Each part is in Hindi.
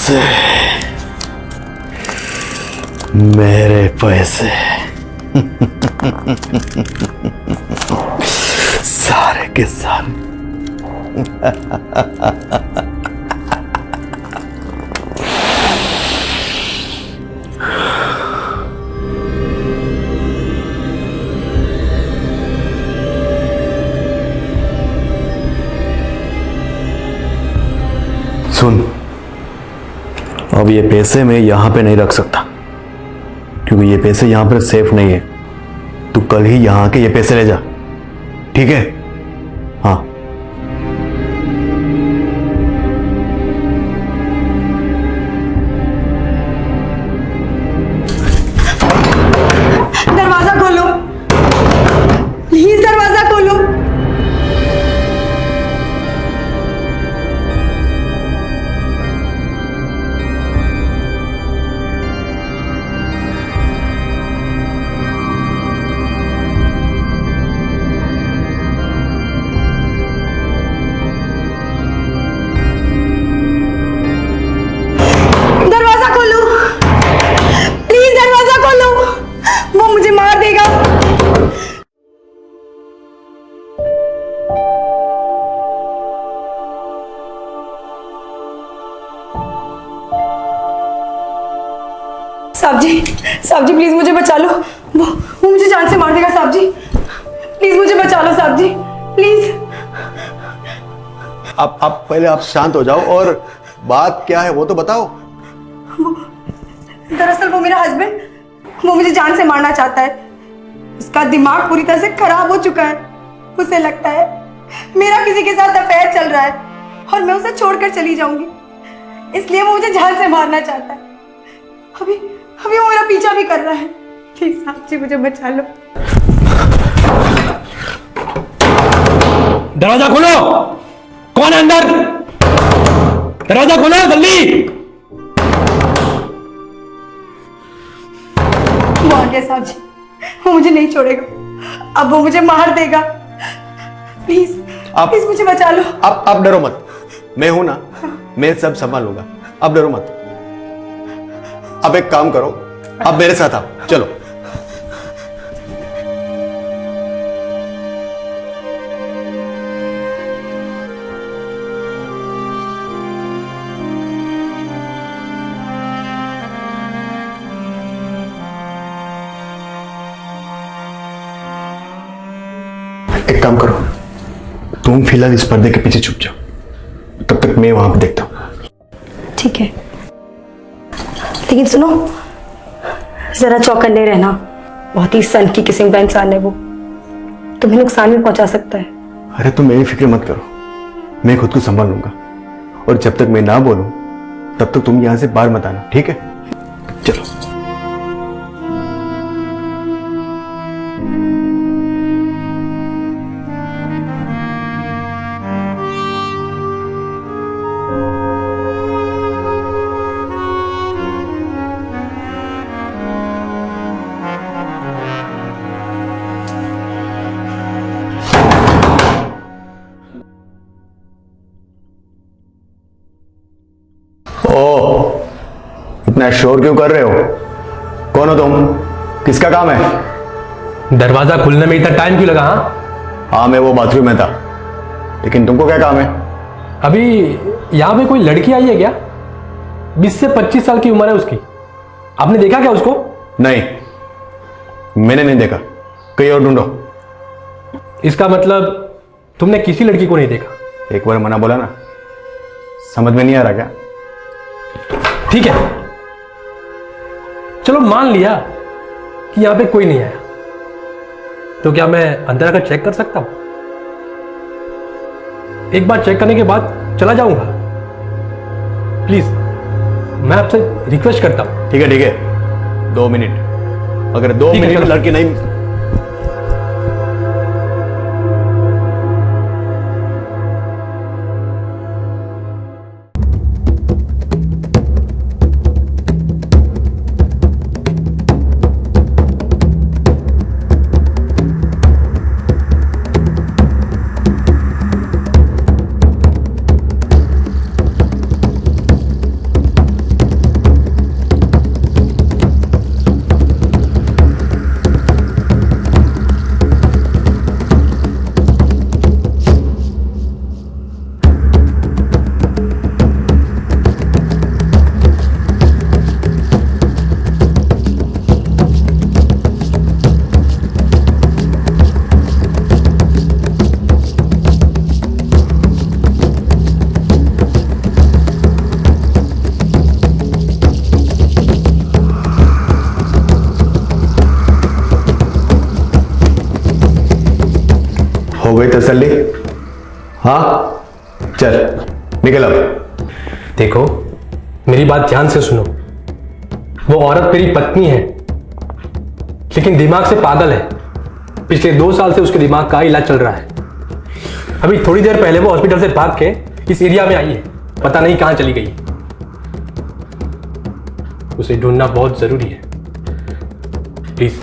पैसे, मेरे पैसे सारे के सारे। सुन, अब ये पैसे मैं यहां पे नहीं रख सकता, क्योंकि ये पैसे यहां पर सेफ नहीं है। तू कल ही यहां के ये पैसे ले जा, ठीक है? हाँ। दरवाजा खोलो, प्लीज दरवाजा खोलो। वो मुझे मार देगा। साहब जी प्लीज मुझे बचा लो। वो मुझे जान से मार देगा। साहब जी प्लीज मुझे बचा लो। साहब जी प्लीज। आप पहले आप शांत हो जाओ और बात क्या है वो तो बताओ। दरअसल वो मेरा हस्बैंड, वो मुझे जान से मारना चाहता है। उसका दिमाग पूरी तरह से खराब हो चुका है। उसे लगता है मेरा किसी के साथ अफेयर चल रहा है और मैं उसे छोड़कर चली जाऊंगी, इसलिए वो मुझे जान से मारना चाहता है। अभी वो मेरा पीछा भी कर रहा है। प्लीज साहब जी मुझे बचा लो। दरवाजा खोलो। कौन है अंदर? दरवाजा खोलो जल्दी। वो आ गया साहब जी, वो मुझे नहीं छोड़ेगा। अब वो मुझे मार देगा। प्लीज प्लीज मुझे बचा लो। आप डरो मत, मैं हूं ना, मैं सब संभालूंगा। आप डरो मत। अब एक काम करो, आप मेरे साथ आओ, चलो। एक काम करो, तुम फिलहाल इस पर्दे के पीछे छुप जाओ, तब तक मैं वहां पे देखता हूं। ठीक है, लेकिन सुनो, जरा चौकन्ने रहना। बहुत ही सन की किस्म का इंसान है वो, तुम्हें नुकसान भी पहुंचा सकता है। अरे तुम मेरी फिक्र मत करो, मैं खुद को संभाल लूंगा। और जब तक मैं ना बोलूं तब तक तुम यहां से बाहर मत आना, ठीक है? चलो। इतना शोर क्यों कर रहे हो? कौन हो तुम? किसका काम है? दरवाजा खुलने में इतना टाइम क्यों लगा? हाँ, मैं वो बाथरूम में था, लेकिन तुमको क्या काम है? अभी यहां पे कोई लड़की आई है क्या? 20 से 25 साल की उम्र है उसकी। आपने देखा क्या उसको? नहीं, मैंने नहीं देखा। कहीं और ढूंढो। इसका मतलब तुमने किसी लड़की को नहीं देखा? एक बार मना बोला ना, समझ में नहीं आ रहा क्या? ठीक है, चलो मान लिया कि यहां पे कोई नहीं आया, तो क्या मैं अंदर आकर चेक कर सकता हूं? एक बार चेक करने के बाद चला जाऊंगा। प्लीज, मैं आपसे रिक्वेस्ट करता हूं। ठीक है, 2 मिनट। अगर 2 मिनट में लड़की नहीं तसल्ली? हाँ, चल निकल अब। देखो, मेरी बात ध्यान से सुनो। वो औरत मेरी पत्नी है, लेकिन दिमाग से पागल है। पिछले 2 साल से उसके दिमाग का इलाज चल रहा है। अभी थोड़ी देर पहले वो हॉस्पिटल से भाग के इस एरिया में आई है, पता नहीं कहां चली गई। उसे ढूंढना बहुत जरूरी है। प्लीज,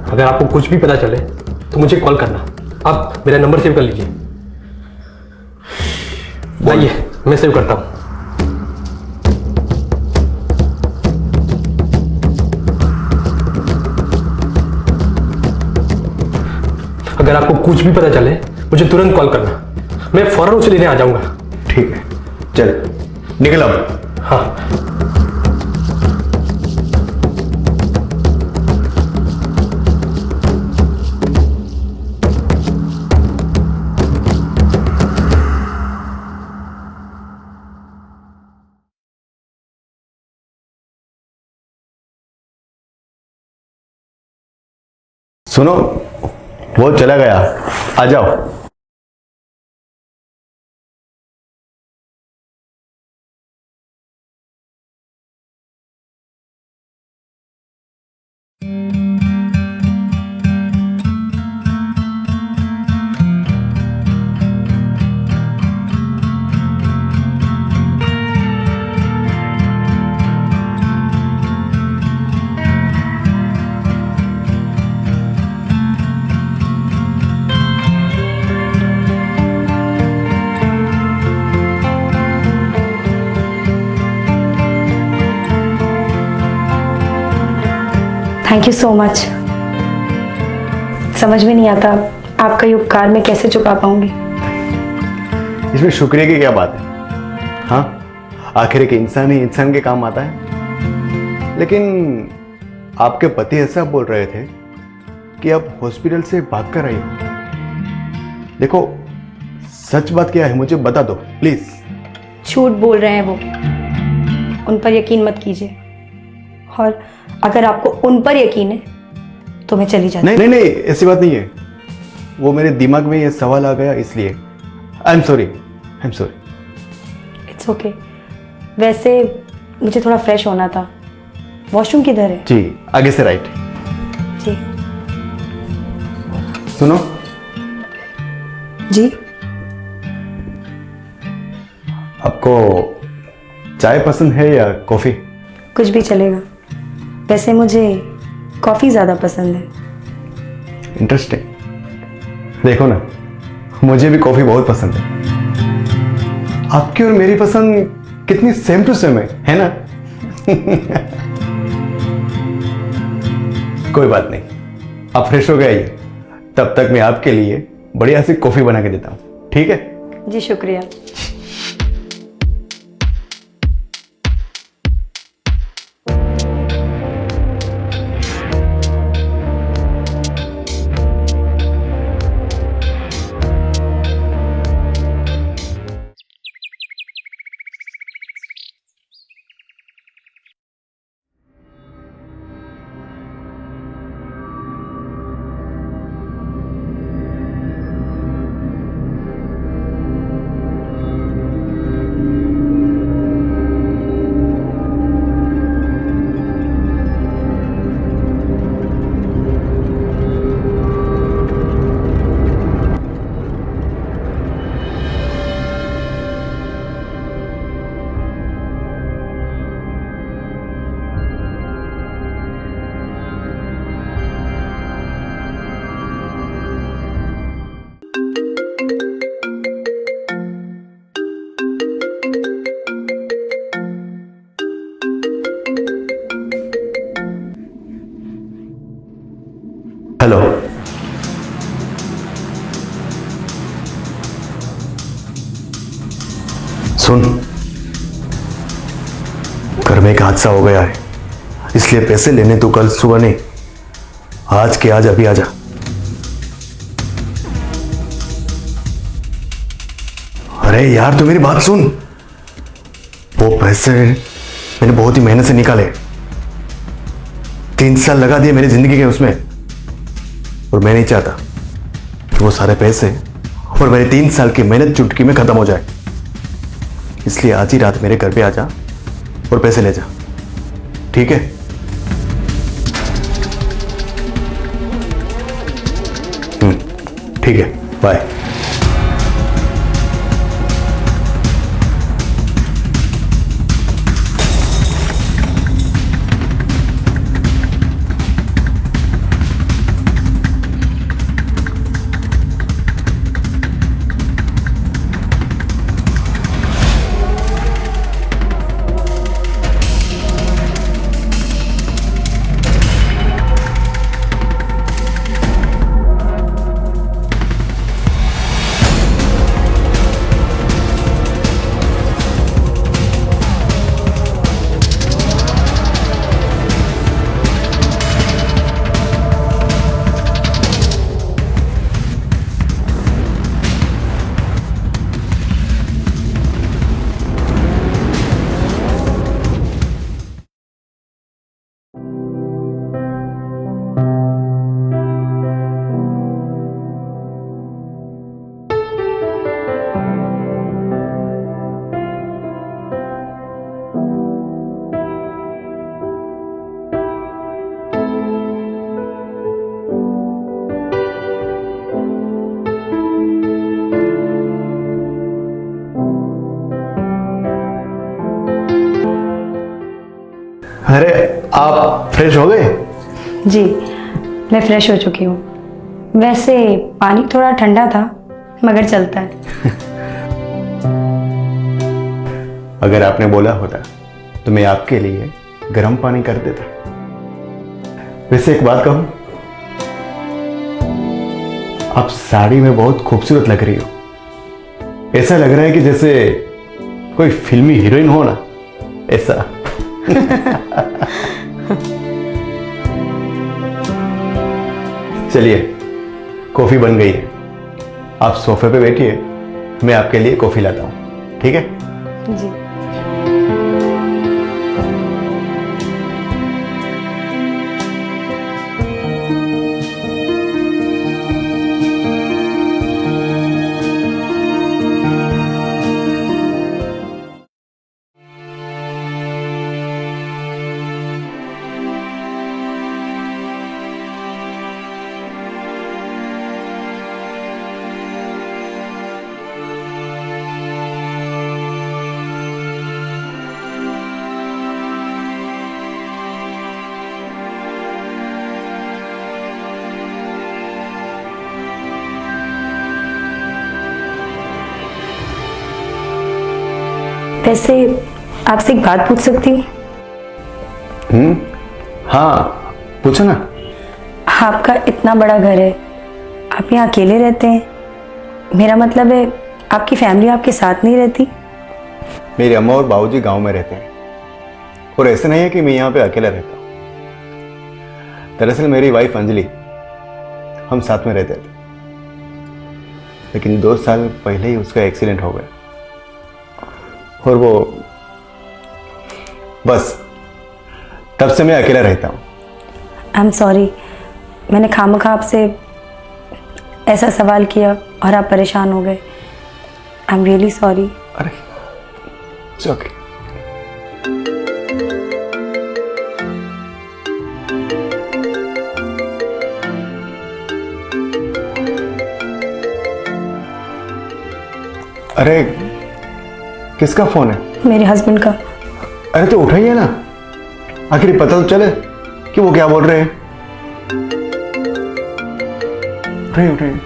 अगर आपको कुछ भी पता चले तो मुझे कॉल करना। आप मेरा नंबर सेव कर लीजिए। आइए, मैं सेव करता हूं। अगर आपको कुछ भी पता चले मुझे तुरंत कॉल करना, मैं फौरन उसे लेने आ जाऊंगा। ठीक है, चल निकल अब। हाँ। सुनो, वो चला गया, आ जाओ। Thank you so much. समझ में नहीं आता आपका ये उपकार मैं कैसे चुका पाऊंगी। इसमें शुक्रिया की क्या बात है? हाँ, आखिर एक इंसान ही इंसान के काम आता है। लेकिन आपके पति ऐसा बोल रहे थे कि आप हॉस्पिटल से भाग कर आई हो। देखो, सच बात क्या है मुझे बता दो प्लीज। झूठ बोल रहे हैं वो, उन पर यकीन मत कीजिए। और अगर आपको उन पर यकीन है तो मैं चली जाती। नहीं, ऐसी बात नहीं है। वो मेरे दिमाग में ये सवाल आ गया इसलिए। I am sorry. It's okay. वैसे मुझे थोड़ा फ्रेश होना था। वॉशरूम किधर है? जी, आगे से राइट। जी। सुनो जी। आपको चाय पसंद है या कॉफी? कुछ भी चलेगा। वैसे मुझे कॉफ़ी ज़्यादा पसंद है। इंटरेस्टिंग। देखो ना, मुझे भी कॉफी बहुत पसंद है। आपकी और मेरी पसंद कितनी सेम टू सेम है ना? कोई बात नहीं, आप फ्रेश हो गए। तब तक मैं आपके लिए बढ़िया सी कॉफी बना के देता हूं, ठीक है? जी शुक्रिया। हेलो। सुन, घर में एक हादसा हो गया है, इसलिए पैसे लेने तू कल सुबह नहीं, आज के आज अभी आजा। अरे यार, तू मेरी बात सुन। वो पैसे मैंने बहुत ही मेहनत से निकाले। 3 साल लगा दिए मेरी जिंदगी के उसमें, और मैं नहीं चाहता कि वो सारे पैसे और मेरे 3 साल की मेहनत चुटकी में खत्म हो जाए। इसलिए आज ही रात मेरे घर पे आ जा और पैसे ले जा, ठीक है? ठीक है, बाय। अरे आप फ्रेश हो गए? जी, मैं फ्रेश हो चुकी हूँ। वैसे पानी थोड़ा ठंडा था, मगर चलता है। अगर आपने बोला होता तो मैं आपके लिए गर्म पानी कर देता। वैसे एक बात कहूं, आप साड़ी में बहुत खूबसूरत लग रही हो। ऐसा लग रहा है कि जैसे कोई फिल्मी हीरोइन हो ना, ऐसा। चलिए, कॉफी बन गई है, आप सोफे पे बैठिए, मैं आपके लिए कॉफी लाता हूं, ठीक है? जी। वैसे आपसे एक बात पूछ सकती हूँ? हाँ, पूछो ना। आपका इतना बड़ा घर है, आप यहाँ अकेले रहते हैं? मेरा मतलब है, आपकी फैमिली आपके साथ नहीं रहती? मेरी अम्मा और बाबूजी गांव में रहते हैं, और ऐसे नहीं है कि मैं यहाँ पे अकेला रहता हूँ। दरअसल मेरी वाइफ अंजलि, हम साथ में रहते थे, लेकिन 2 साल पहले ही उसका एक्सीडेंट हो गया, और वो बस तब से मैं अकेला रहता हूँ। आई एम सॉरी, मैंने खामखा आपसे ऐसा सवाल किया और आप परेशान हो गए। I am really sorry. अरे इट्स ओके। अरे किसका फोन है? मेरे हस्बैंड का। अरे तो उठाइए ना, आखिर पता तो चले कि वो क्या बोल रहे हैं। उठाइए।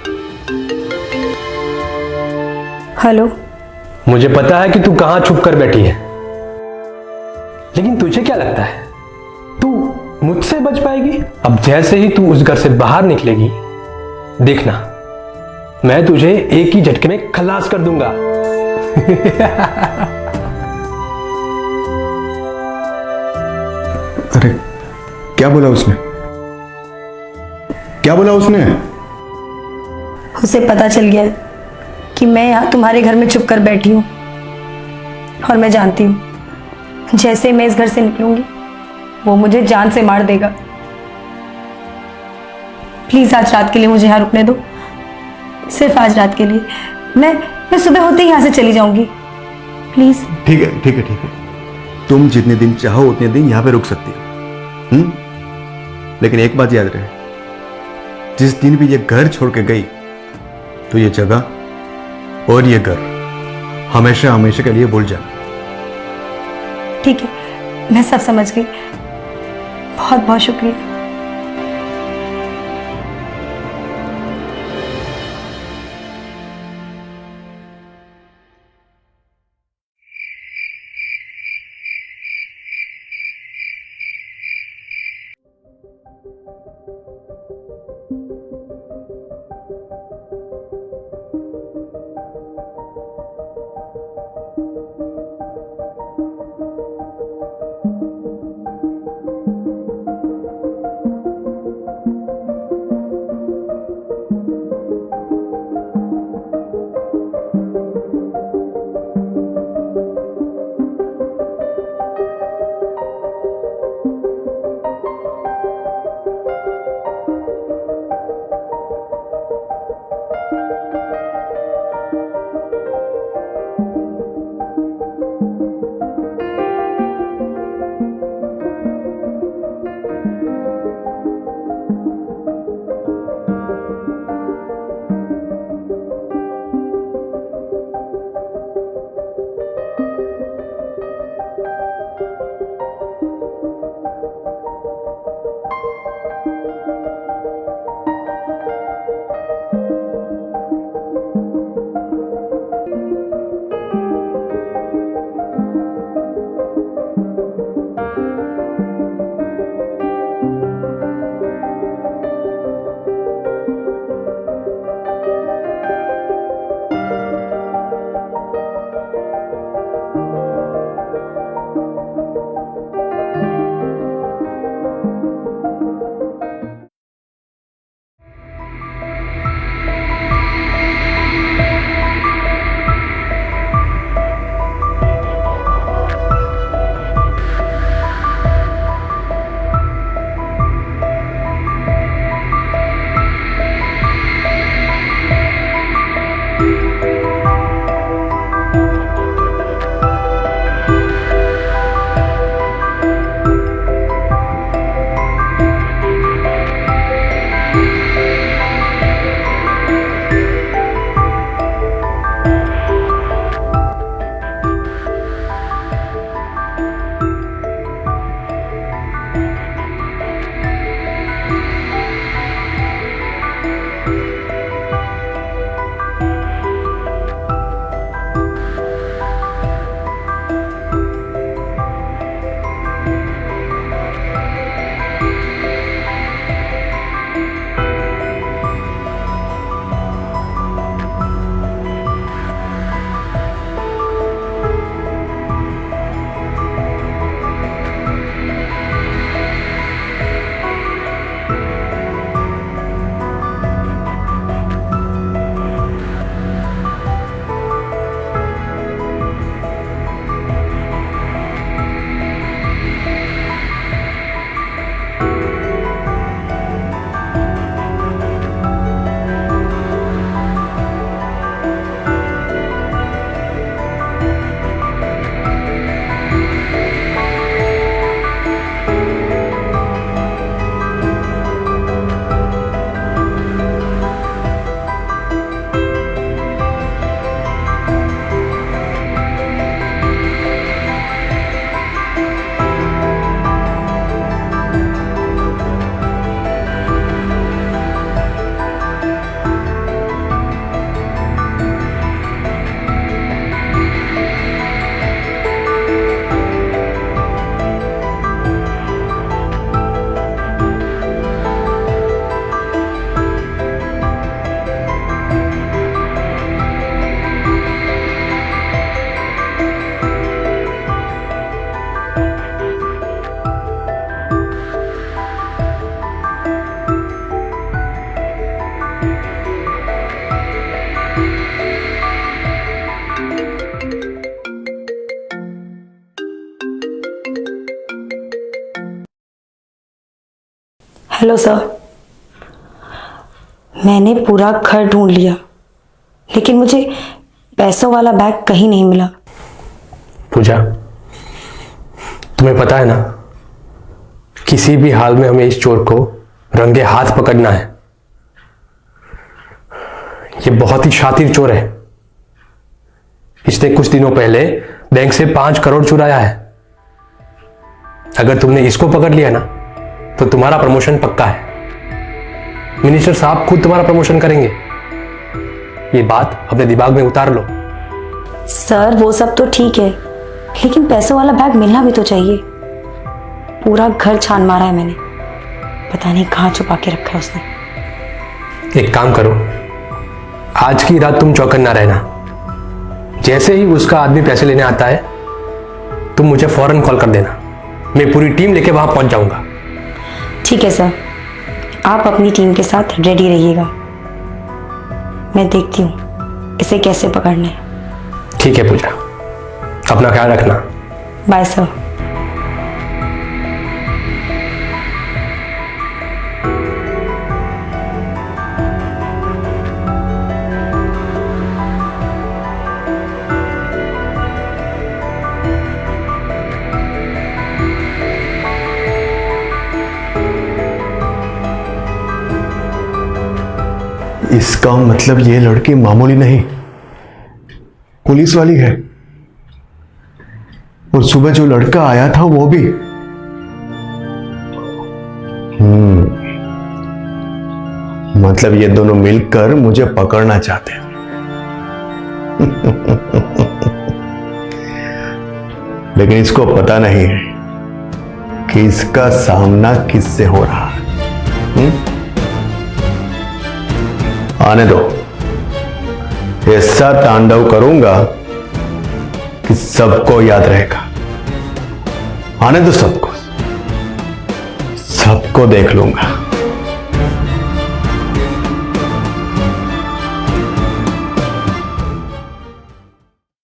हेलो। मुझे पता है कि तू कहां छुप कर बैठी है, लेकिन तुझे क्या लगता है तू मुझसे बच पाएगी? अब जैसे ही तू उस घर से बाहर निकलेगी, देखना मैं तुझे एक ही झटके में खलास कर दूंगा। अरे क्या बोला उसने? क्या बोला उसने? उसे पता चल गया कि मैं यहाँ तुम्हारे घर में छुप कर बैठी हूँ, और मैं जानती हूँ जैसे मैं इस घर से निकलूंगी वो मुझे जान से मार देगा। प्लीज आज रात के लिए मुझे यहाँ रुकने दो, सिर्फ आज रात के लिए। मैं सुबह होते ही यहाँ से चली जाऊंगी, प्लीज। ठीक है ठीक है ठीक है, तुम जितने दिन चाहो उतने दिन यहाँ पे रुक सकती हो। लेकिन एक बात याद रहे, जिस दिन भी ये घर छोड़ के गई तो ये जगह और ये घर हमेशा हमेशा के लिए भूल जाना। ठीक है, मैं सब समझ गई। बहुत बहुत शुक्रिया। हेलो सर, मैंने पूरा घर ढूंढ लिया लेकिन मुझे पैसों वाला बैग कहीं नहीं मिला। पूजा, तुम्हें पता है ना, किसी भी हाल में हमें इस चोर को रंगे हाथ पकड़ना है। ये बहुत ही शातिर चोर है। इसने कुछ दिनों पहले बैंक से 5 करोड़ चुराया है। अगर तुमने इसको पकड़ लिया ना तो तुम्हारा प्रमोशन पक्का है। मिनिस्टर साहब खुद तुम्हारा प्रमोशन करेंगे। ये बात अपने दिमाग में उतार लो। सर वो सब तो ठीक है, लेकिन पैसों वाला बैग मिलना भी तो चाहिए। पूरा घर छान मारा है मैंने, पता नहीं कहाँ छुपा के रखा है उसने। एक काम करो, आज की रात तुम चौकन्ना रहना। जैसे ही उसका आदमी पैसे लेने आता है तुम मुझे फौरन कॉल कर देना। मैं पूरी टीम लेके वहां पहुंच जाऊंगा। ठीक है सर, आप अपनी टीम के साथ रेडी रहिएगा। मैं देखती हूँ इसे कैसे पकड़ना है। ठीक है पूजा, अपना ख्याल रखना। Bye sir. इसका मतलब ये लड़की मामूली नहीं, पुलिस वाली है। और सुबह जो लड़का आया था वो भी। मतलब ये दोनों मिलकर मुझे पकड़ना चाहते हैं। लेकिन इसको पता नहीं है कि इसका सामना किससे हो रहा है। आने दो, ऐसा तांडव करूंगा कि सबको याद रहेगा। आने दो सबको, सबको देख लूंगा।